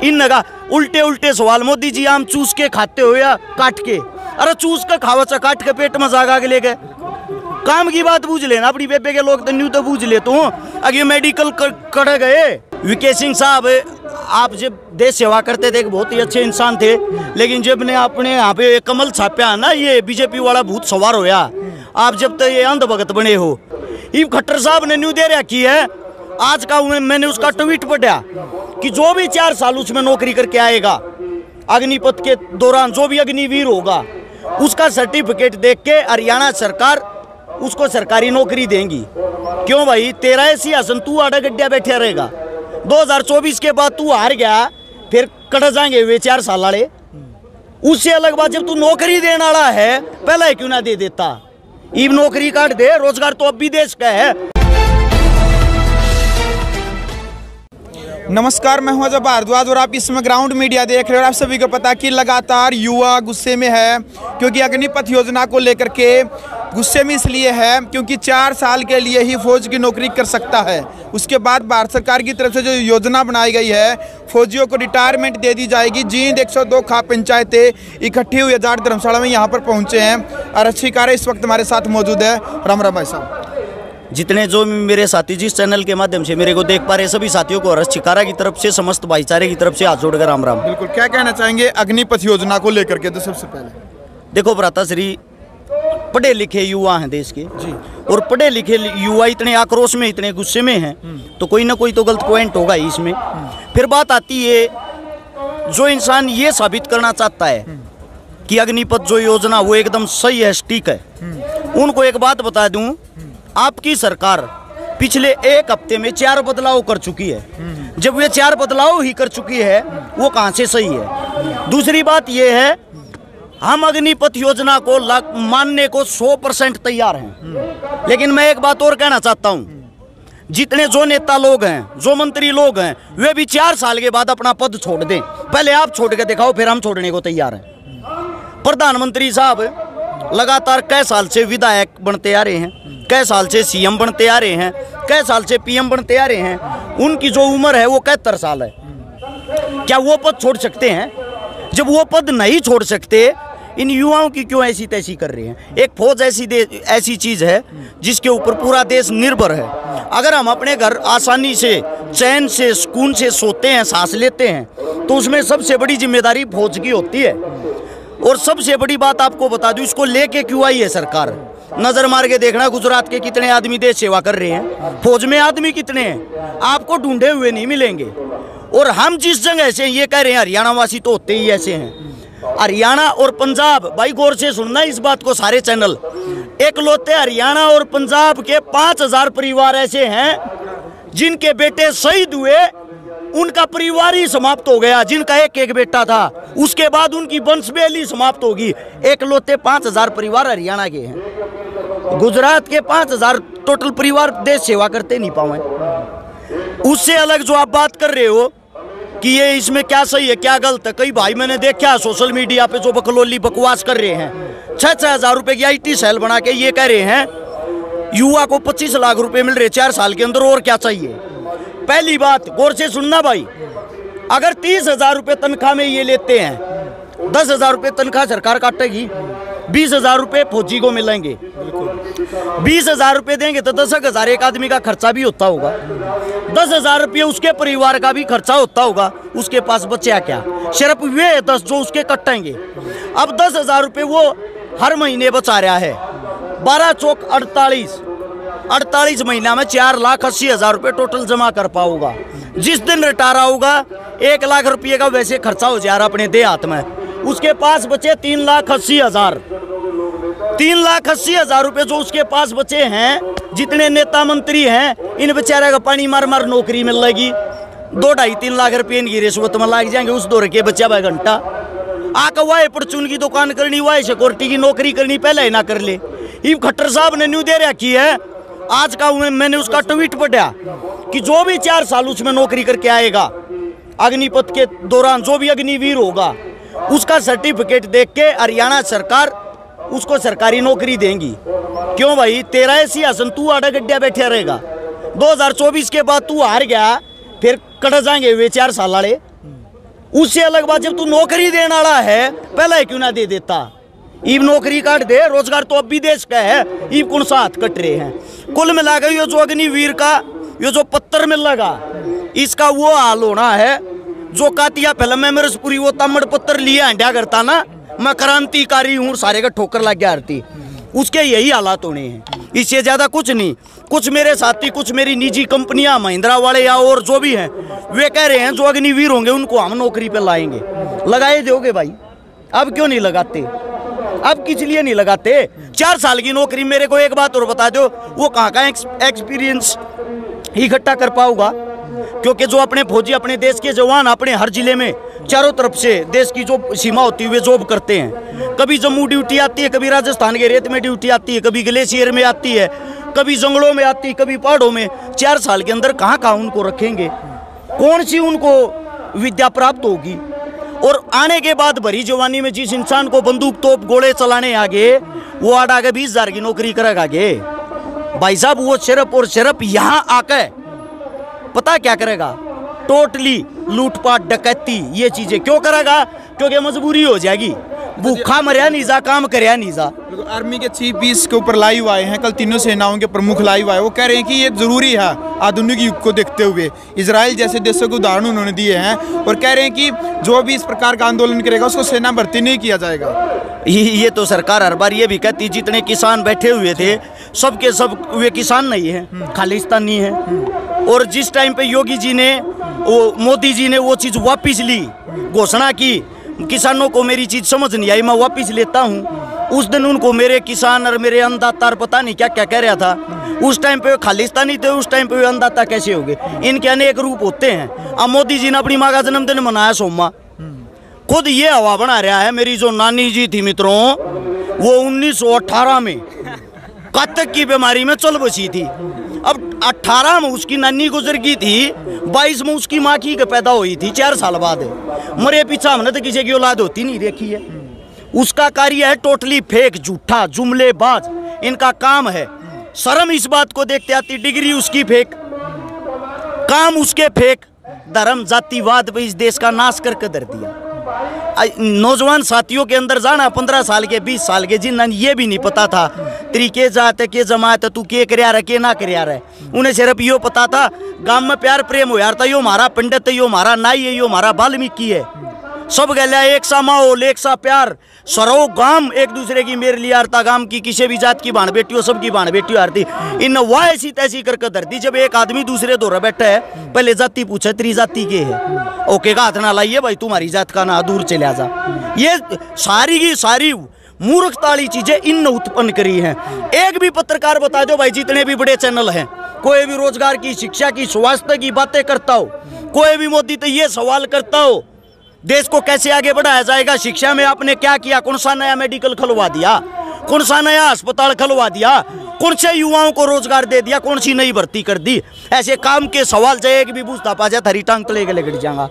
इन नगा उल्टे उल्टे सवाल। मोदी जी आम चूस के खाते हो या काट के? अरे चूस के खावा चा, काट के पेट में जागा के ले गए। काम की बात बूझ लेना, अपनी बेबे के लोग तो न्यू तो बूझ ले। तो अगे मेडिकल कर गए। वीके सिंह साहब, आप जब देश सेवा करते थे, बहुत ही अच्छे इंसान थे, लेकिन जब ने अपने यहाँ पे कमल छापया ना, ये बीजेपी वाला भूत सवार होया। आप जब तक ये अंधभगत बने हो। ये खट्टर साहब ने न्यू दे रखी है। आज का मैंने उसका ट्वीट पढ़ा कि जो भी 4 साल उसमें नौकरी करके आएगा, अग्निपथ के दौरान जो भी अग्निवीर होगा, उसका सर्टिफिकेट देख के हरियाणा सरकार उसको सरकारी नौकरी देंगी। क्यों भाई, तेरा ऐसी आसन तू आड़ा गड्ढा बैठा रहेगा। 2024 के बाद तू हार गया, फिर कट जाएंगे वे 4 साल वाले। उससे अलग बात, जब तू नौकरी देने वाला है, पहले क्यों ना दे देता? ईब नौकरी काट दे, रोजगार तो अब भी देश का है। नमस्कार, मैं हूं अजय भारद्वाज और आप इसमें ग्राउंड मीडिया देख रहे हो। आप सभी को पता कि लगातार युवा गुस्से में है, क्योंकि अग्निपथ योजना को लेकर के गुस्से में इसलिए है क्योंकि 4 साल के लिए ही फौज की नौकरी कर सकता है। उसके बाद भारत सरकार की तरफ से जो योजना बनाई गई है, फौजियों को रिटायरमेंट दे दी जाएगी। जींद 102 खाप पंचायतें इकट्ठी हुई जाट धर्मशाला में यहाँ पर पहुँचे हैं। आरक्षीकार इस वक्त हमारे साथ मौजूद है। राम राम भाई साहब। जितने जो मेरे साथी जिस चैनल के माध्यम से मेरे को देख पा रहे सभी साथियों को हर्ष चिकारा की तरफ से, समस्त भाईचारे की तरफ से हाथ जोड़कर राम राम। बिल्कुल, क्या कहना चाहेंगे अग्निपथ योजना को लेकर के? तो सबसे पहले देखो भ्राताश्री, पढ़े लिखे युवा हैं देश के जी, और पढ़े लिखे युवा इतने आक्रोश में, इतने गुस्से में हैं, तो कोई ना कोई तो गलत पॉइंट होगा ही इसमें। फिर बात आती है, जो इंसान ये साबित करना चाहता है कि अग्निपथ जो योजना वो एकदम सही है, ठीक है, उनको एक बात बता दूं, आपकी सरकार पिछले 1 हफ्ते में 4 बदलाव कर चुकी है। जब वे 4 बदलाव ही कर चुकी है, वो कहां से सही है? दूसरी बात यह है, हम अग्निपथ योजना को मानने को 100% तैयार हैं, लेकिन मैं एक बात और कहना चाहता हूं, जितने जो नेता लोग हैं, जो मंत्री लोग हैं, वे भी 4 साल के बाद अपना पद छोड़ दें। पहले आप छोड़ के दिखाओ, फिर हम छोड़ने को तैयार हैं। प्रधानमंत्री साहब लगातार कई साल से विधायक बनते आ रहे हैं, कई साल से सीएम बनते आ रहे हैं, कई साल से पीएम बनते आ रहे हैं। उनकी जो उम्र है वो 71 साल है। क्या वो पद छोड़ सकते हैं? जब वो पद नहीं छोड़ सकते, इन युवाओं की क्यों ऐसी तैसी कर रहे हैं? एक फौज ऐसी चीज़ है जिसके ऊपर पूरा देश निर्भर है। अगर हम अपने घर आसानी से, चैन से, सुकून से सोते हैं, सांस लेते हैं, तो उसमें सबसे बड़ी जिम्मेदारी फौज की होती है। और सबसे बड़ी बात आपको बता दूं, इसको लेके क्यों आई है सरकार? नजर मार के देखना, गुजरात के कितने आदमी देश सेवा कर रहे हैं, फौज में आदमी कितने हैं, आपको ढूंढे हुए नहीं मिलेंगे। और हम जिस जगह से ये कह रहे हैं, हरियाणा वासी तो होते ही ऐसे हैं। हरियाणा और पंजाब, भाई गौर से सुनना इस बात को सारे चैनल, एकलौते हरियाणा और पंजाब के 5000 परिवार ऐसे हैं जिनके बेटे शहीद हुए, उनका परिवार ही समाप्त हो गया। जिनका एक बेटा था, उसके बाद उनकी वंशवेली समाप्त होगी। एकलौते 5000 परिवार हरियाणा के हैं। गुजरात के 5000 टोटल परिवार देश सेवा करते नहीं पाए। उससे अलग जो आप बात कर रहे हो कि ये इसमें क्या सही है क्या गलत है, कई भाई मैंने देखा सोशल मीडिया पे जो बकलोली बकवास कर रहे हैं। 6-6 हजार रुपए की IT सेल बना के ये कह रहे हैं युवा को 25 लाख रुपए मिल रहे 4 साल के अंदर, और क्या चाहिए? पहली बात गौर से सुनना भाई, अगर 30,000 रुपए तनख्वाह में ये लेते हैं, 10,000 रुपए तनख्वाह सरकार काटेगी, 20,000 रुपए फौजी को मिलेंगे। 20,000 रुपए देंगे तो 10,000 एक आदमी का खर्चा भी होता होगा, 10,000 रुपये उसके परिवार का भी खर्चा होता होगा। उसके पास बचा क्या? सिर्फ वे 10 जो उसके कटेंगे। अब 10,000 रुपये वो हर महीने बचा रहा है, 12 चौक 48 महीना में 4,80,000 रुपये टोटल जमा कर पाऊंगा। जिस दिन रिटायर होगा 1 लाख रुपये का वैसे खर्चा हो जा रहा अपने देहात में, उसके पास बचे 3,80,000। 3,80,000 रुपये जो उसके पास बचे हैं, जितने नेता मंत्री हैं, इन बेचारे का पानी मार मार नौकरी मिल जाएगी। 2-2.5-3 लाख रुपये इनकी रिश्वत में लग जाएंगे। उस दौर के बच्चा 2 घंटा आकर वाह परचून की दुकान करनी, वाह सिक्योरिटी की नौकरी करनी, पहले ही ना कर ले। ये खट्टर साहब ने न्यू दे रखी है। आज का मैंने उसका ट्वीट पढ़ा कि जो भी 4 साल उसमें नौकरी करके आएगा, अग्निपथ के दौरान जो भी अग्निवीर होगा, उसका सर्टिफिकेट देख के हरियाणा सरकार उसको सरकारी नौकरी देंगी। क्यों भाई, तेरा ऐसी आसन तू आड़ा गड्ढा बैठा रहेगा। 2024 के बाद तू हार गया, फिर कट जाएंगे वे 4 साल वाले। उससे अलग बात, जब तू नौकरी देने वाला है पहले क्यों ना दे देता। ईब नौकरी काट दे, रोजगार तो अब भी देश का है, ईब कौन सा हाथ कट रहे हैं। कुल मिलाकर ये जो अग्निवीर का ये जो पत्थर मिल लगा, इसका वो हाल होना है जो कातिया फिल्म में मिर्जपुरी वो तमड़ पत्थर लिए हंडिया करता ना, मैं क्रांतिकारी हूँ, सारे का ठोकर लग गया आरती, उसके यही हालात होने हैं, इससे ज्यादा कुछ नहीं। कुछ मेरे साथी, कुछ मेरी निजी कंपनियां, महिंद्रा वाले या और जो भी हैं, वे कह रहे हैं जो अग्निवीर होंगे उनको हम नौकरी पे लाएंगे। लगाए दोगे भाई? अब क्यों नहीं लगाते? अब किस लिए नहीं लगाते? 4 साल की नौकरी, मेरे को एक बात और बता दो, वो कहाँ का एक्सपीरियंस इकट्ठा कर पाऊंगा? क्योंकि जो अपने फौजी, अपने देश के जवान अपने हर जिले में चारों तरफ से देश की जो सीमा होती है वे जॉब करते हैं। कभी जम्मू ड्यूटी आती है, कभी राजस्थान के रेत में ड्यूटी आती है, कभी ग्लेशियर में आती है, कभी जंगलों में आती है, कभी पहाड़ों में। 4 साल के अंदर कहाँ कहाँ उनको रखेंगे? कौन सी उनको विद्या प्राप्त होगी? और आने के बाद भरी जवानी में जिस इंसान को बंदूक तोप गोले चलाने आगे, वो आड़ा के 20,000 की नौकरी करेगा आगे। भाई साहब, वो सिर्फ और सिर्फ यहाँ आकर पता क्या करेगा? टोटली लूटपाट, डकैती, ये चीजें क्यों करेगा? क्योंकि मजबूरी हो जाएगी, भूखा मरिया नहीं जा, काम करया नहीं जा। आर्मी के चीफ भी इसके ऊपर लाइव आए हैं, कल तीनों सेनाओं के प्रमुख लाइव आए, वो कह रहे हैं कि ये जरूरी है आधुनिक युग को देखते हुए। इजराइल जैसे देशों के उदाहरण उन्होंने दिए हैं और कह रहे हैं कि जो भी इस प्रकार का आंदोलन करेगा उसको सेना भर्ती नहीं किया जाएगा। ये तो सरकार हर बार ये भी कहती, जितने किसान बैठे हुए थे सब के सब वे किसान नहीं है, खालिस्तानी है। और जिस टाइम पे योगी जी ने, मोदी जी ने वो चीज़ वापस ली, घोषणा की किसानों को मेरी चीज़ समझ नहीं आई, मैं वापस लेता हूँ, उस दिन उनको मेरे किसान और मेरे अन्नदाता पता नहीं क्या क्या कह रहा था। उस टाइम पे खालिस्तानी थे, उस टाइम पे वे अन्नदाता कैसे हो गए? इनके अनेक रूप होते हैं। अब मोदी जी ने अपनी माँ का जन्मदिन मनाया सोमवार, खुद ये हवा बना रहा है। मेरी जो नानी जी थी मित्रों, वो 1918 में कत्तक की बीमारी में चल बसी थी। अब 18 में उसकी नानी गुजर गई थी, 22 में उसकी माँ की पैदा हुई थी, 4 साल बाद। मरे पीछा हमने तो किसी की औलाद होती नहीं देखी है। उसका कार्य है टोटली फेक, झूठा, जुमलेबाज, इनका काम है। शर्म इस बात को देखते आती, डिग्री उसकी फेक, काम उसके फेक, धर्म जातिवाद पे इस देश का नाश करके धर दिया। नौजवान साथियों के अंदर जाना 15 साल के 20 साल के, जिन्हें ये भी नहीं पता था तरीके जात के जमात तू के कर रहा के ना कर रहा है, उन्हें सिर्फ यो पता था गांव में प्यार प्रेम हो यार था, यो हमारा पंडित है, यो हमारा नाई है, यो हमारा वाल्मीकि है। सब गया एक सा माहौल, एक सा प्यार, सरो गांव एक दूसरे की मेरे लिए आरता, गांव की किसी भी जात की बाण बेटी हो, सबकी बाण बेटी आरती। इन वाह ऐसी तैसी करके धरती। जब एक आदमी दूसरे दौरा बैठा है, पहले जाति पूछे तेरी जाति के है, ओके का हाथ ना लाइए भाई, तुम्हारी जात का ना दूर चले जा। ये सारी की सारी मूर्खताली चीजें इन उत्पन्न करी हैं। एक भी पत्रकार बता दो भाई, जितने भी बड़े चैनल हैं, कोई भी रोजगार की, शिक्षा की, स्वास्थ्य की बातें करता हो, कोई भी मोदी तो ये सवाल करता हो देश को कैसे आगे बढ़ाया जाएगा, शिक्षा में आपने क्या किया, कौन सा नया मेडिकल खुलवा दिया, कौन सा नया अस्पताल खुलवा दिया, कौन से युवाओं को रोजगार दे दिया, कौन सी नई भर्ती कर दी। ऐसे काम के सवाल जाए कि भी पूछता पा जाए, हरी टांग तले गले गिर जाएगा।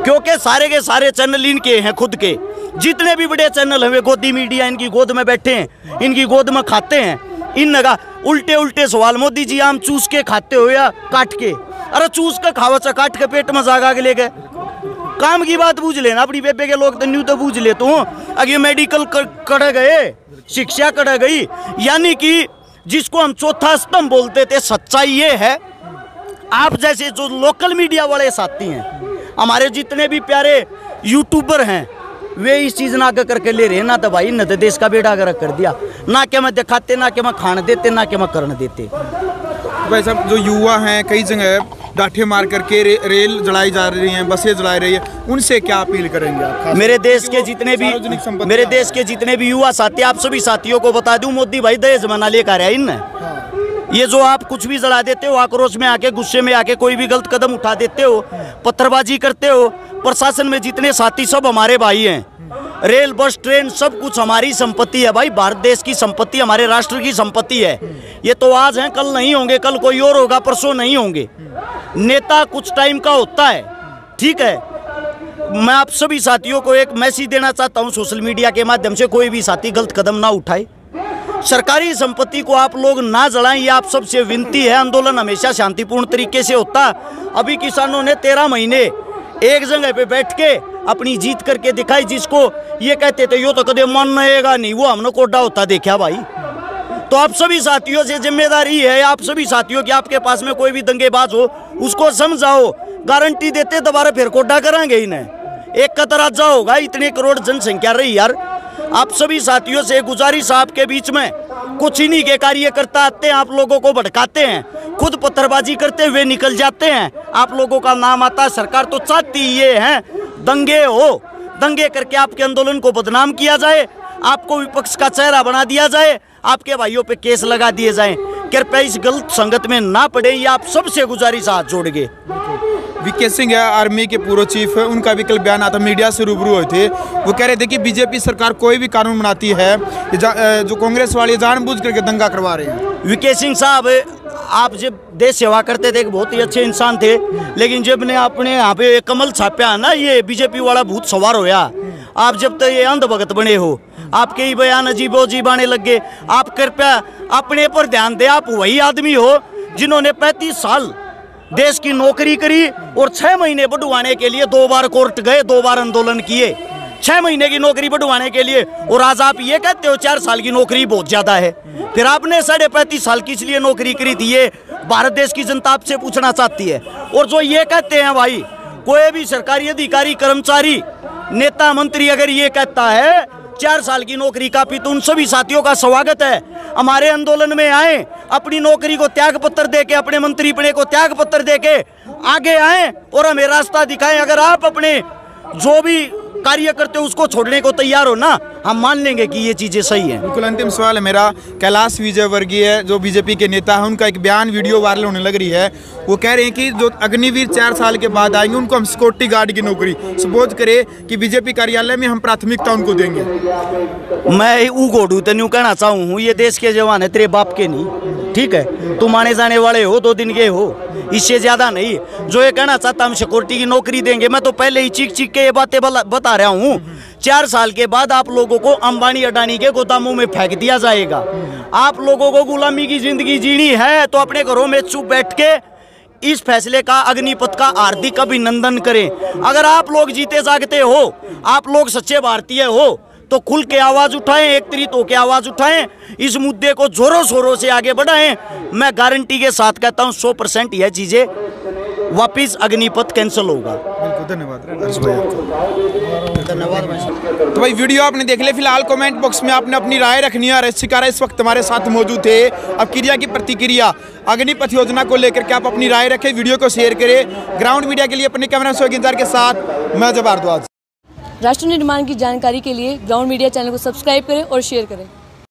क्योंकि सारे के सारे चैनल इनके हैं, खुद के जितने भी बड़े चैनल हैं वे गोदी मीडिया इनकी गोद में बैठे हैं, इनकी गोद में खाते हैं। इन लगा उल्टे उल्टे सवाल, मोदी जी आम चूस के खाते हो या काट के? अरे चूस के खावा चा, काट के पेट में जागा के ले गए। काम की बात बूझ लेना, अपनी बेबे के लोग तो न्यू तो बूझ ले। तू अगे मेडिकल कर गए, शिक्षा कर गई, यानी कि जिसको हम चौथा स्तंभ बोलते थे। सच्चाई ये है, आप जैसे जो लोकल मीडिया वाले साथी हैं, हमारे जितने भी प्यारे यूट्यूबर हैं, वे इस चीज ना करके ले रहे ना, तो भाई न तो देश का बेड़ा गर्क कर दिया, ना कि मैं दिखाते, ना कि मैं खाने देते, ना कि मैं करने देते। भाई साहब, जो युवा हैं कई जगह डाठे मार करके रेल जलाई जा रही हैं, बसें जलाई रही है, उनसे क्या अपील करेंगे आप? मेरे देश के जितने भी युवा साथी, आप सभी साथियों को बता दूं, मोदी भाई दहेज मना लेकर आया इन। ये जो आप कुछ भी जला देते हो, आक्रोश में आके, गुस्से में आके कोई भी गलत कदम उठा देते हो, पत्थरबाजी करते हो, प्रशासन में जितने साथी सब हमारे भाई हैं। रेल, बस, ट्रेन सब कुछ हमारी संपत्ति है भाई, भारत देश की संपत्ति, हमारे राष्ट्र की संपत्ति है। ये तो आज हैं, कल नहीं होंगे, कल कोई और होगा, परसों नहीं होंगे। नेता कुछ टाइम का होता है, ठीक है। मैं आप सभी साथियों को एक मैसेज देना चाहता हूं सोशल मीडिया के माध्यम से, कोई भी साथी गलत कदम ना उठाए, सरकारी संपत्ति को आप लोग ना जलाएं, ये आप सबसे विनती है। आंदोलन हमेशा शांतिपूर्ण तरीके से होता। अभी किसानों ने 13 महीने एक जगह पे बैठ के अपनी जीत करके दिखाई। जिसको ये कहते थे यो तो कदे मानेगा नहीं, वो हमने कोडा होता देखा भाई। तो आप सभी साथियों से जिम्मेदारी है, आप सभी साथियों की, आपके पास में कोई भी दंगेबाज हो उसको समझाओ। गारंटी देते दोबारा फिर कोडा कराएंगे इन्हें, एक कतराजा होगा। इतने करोड़ जनसंख्या रही यार। आप सभी साथियों से गुजारिश, आपके बीच में कुछ इन्हीं के कार्यकर्ता आते हैं, आप लोगों को भड़काते हैं, खुद पत्थरबाजी करते हुए निकल जाते हैं, आप लोगों का नाम आता है। सरकार तो चाहती ये है दंगे हो, दंगे करके आपके आंदोलन को बदनाम किया जाए, आपको विपक्ष का चेहरा बना दिया जाए, आपके भाइयों पे केस लगा दिए जाएं। कृपया इस गलत संगत में ना पड़े, ये आप सबसे गुजारिश हाथ जोड़ के। वीके सिंह है, आर्मी के पूर्व चीफ है, उनका भी कल बयान आता, मीडिया से रूबरू हुए थे। वो कह रहे थे कि बीजेपी सरकार कोई भी कानून बनाती है, जो कांग्रेस वाले जानबूझ करके दंगा करवा रहे हैं। वीके सिंह साहब, आप जब देश सेवा करते थे, बहुत ही अच्छे इंसान थे, लेकिन जब ने आपने यहाँ पे कमल छापा ना, ये बीजेपी वाला भूत सवार होया। आप जब तक ये अंधभगत बने हो, आपके ही बयान अजीबोजीब आने लग गए। आप कृपया अपने पर ध्यान दें। आप वही आदमी हो जिन्होंने 35 साल देश की नौकरी करी और 6 महीने बढ़वाने के लिए 2 बार कोर्ट गए, 2 बार आंदोलन किए 6 महीने की नौकरी बढ़वाने के लिए। और आज आप ये कहते हो 4 साल की नौकरी बहुत ज्यादा है। फिर आपने 35.5 साल की इसलिए नौकरी करी थी, ये भारत देश की जनता आपसे पूछना चाहती है। और जो ये कहते हैं भाई, कोई भी सरकारी अधिकारी, कर्मचारी, नेता, मंत्री अगर ये कहता है 4 साल की नौकरी काफी, तो उन सभी साथियों का स्वागत है, हमारे आंदोलन में आए, अपनी नौकरी को त्याग पत्र देके, अपने मंत्रीपने को त्याग पत्र देके आगे आए और हमें रास्ता दिखाएं। अगर आप अपने जो भी कार्य करते हो उसको छोड़ने को तैयार हो ना, हम मान लेंगे कि ये चीजें सही हैं। बिल्कुल अंतिम सवाल है मेरा, कैलाश विजयवर्गीय जो बीजेपी के नेता है, उनका एक बयान वीडियो वायरल होने लग रही है। वो कह रहे हैं कि जो अग्निवीर 4 साल के बाद आएंगे उनको हम सिक्योरिटी गार्ड की नौकरी सपोज करे कि बीजेपी कार्यालय में हम प्राथमिकता उनको देंगे। मैं ऊ घोड़ू तेन कहना चाहूँ हूँ, ये देश के जवान है, तेरे बाप के नहीं, ठीक है? तुम आने जाने वाले हो, 2 दिन के हो, इससे ज्यादा नहीं। जो ये कहना चाहता हम सिक्योरिटी की नौकरी देंगे, मैं तो पहले ही चीख चीख के ये बातें बता रहा हूँ। 4 साल के बाद आप लोगों को अंबानी अडानी के गोदामों में फेंक दिया जाएगा। आप लोगों को गुलामी की जिंदगी जीनी है तो अपने घरों में चुप बैठ के इस फैसले का, अग्निपथ का हार्दिक अभिनंदन करें। अगर आप लोग जीते जागते हो, आप लोग सच्चे भारतीय हो, तो खुल के आवाज उठाएं, एकत्रित होकर आवाज उठाएं, इस मुद्दे को जोरों शोरों से आगे बढ़ाएं। मैं गारंटी के साथ कहता हूं 100% यह चीजें वापिस अग्निपथ कैंसिल होगा। धन्यवाद तो भाई वीडियो आपने देख लिया। फिलहाल कमेंट बॉक्स में आपने अपनी राय रखनी है। शिकारा इस वक्त हमारे साथ मौजूद थे। अब क्रिया की प्रतिक्रिया अग्निपथ योजना को लेकर के आप अपनी राय रखें, वीडियो को शेयर करें। ग्राउंड मीडिया के लिए अपने कैमरा सोगिंजार के साथ मैं जब भारद्वाज। राष्ट्र निर्माण की जानकारी के लिए ग्राउंड मीडिया चैनल को सब्सक्राइब करें और शेयर करें।